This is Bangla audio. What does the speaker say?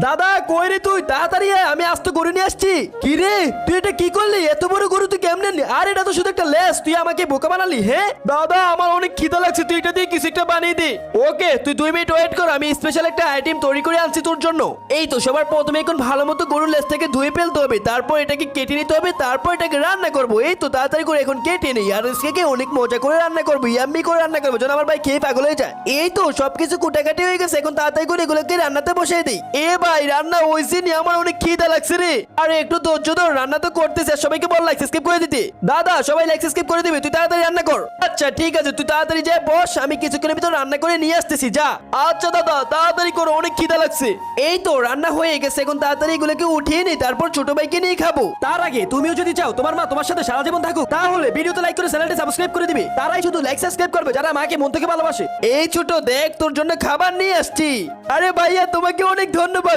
দাদা কই রে তুই? তাড়াতাড়ি আয়, আমি আস্ত গরু নিয়ে আসছি। কি রে তুই এটা কি করলি? এত বড় গরু তুই কেমনে নিলি? আর এটা তো শুধু একটা লেস, তুই আমাকে বোকা বানালি। হ্যাঁ দাদা আমার অনেক খিদা লাগছে, তুই এটা দিয়ে কিছু একটা বানিয়ে দে। ওকে তুই 2 মিনিট ওয়েট কর, আমি স্পেশাল একটা আইটেম তৈরি করে আনছি তোর জন্য। এই তো সবার প্রথমে এখন ভালো মতো গরুর লেস থেকে ধুয়ে ফেলতে হবে, তারপর এটাকে কেটে নিতে হবে, তারপর এটাকে রান্না করবো। এই তো তাড়াতাড়ি করে এখন কেটে নেই, আর আজকে অনেক মজা করে রান্না করবো, ইয়াম্মি করে রান্না করবো যেন আমার ভাই খেয়ে পাগল হয়ে যায়। এই তো সবকিছু কুটাকাটি হয়ে গেছে, এখন তাড়াতাড়ি করে এগুলোকে রান্নাতে বসিয়ে দিই। এ ভাই রান্না হয়েছে নি? আমার অনেক খিদা লাগছে রে। আরে একটু ধৈর্য ধর, রান্না তো করতেছে। সবাইকে বল লাইক সাবস্ক্রাইব করে দিতে। দাদা সবাই লাইক সাবস্ক্রাইব করে দিবে, তুই তাড়াতাড়ি রান্না কর। আচ্ছা ঠিক আছে, তুই তাড়াতাড়ি যা বস, আমি কিছুক্ষণের ভিতর রান্না করে নিয়ে আসতেছি, যা। আচ্ছা দাদা তাড়াতাড়ি করো, অনেক খিদা লাগছে। এই তো রান্না হয়ে গেছে, এখন তাড়াতাড়ি এগুলোকে উঠিয়ে নি, তারপর ছোট ভাইকে নিয়ে খাবো। তার আগে তুমিও যদি চাও তোমার মা তোমার সাথে সারা জীবন থাকুক, তাহলে ভিডিওতে লাইক করে চ্যানেলটি সাবস্ক্রাইব করে দিবে। তারাই শুধু লাইক সাবস্ক্রাইব করবে যারা মাকে মন থেকে ভালোবাসে। এই ছোট দেখ তোর জন্য খাবার নিয়ে আসছি। আরে ভাইয়া তোমাকে অনেক ধন্যবাদ।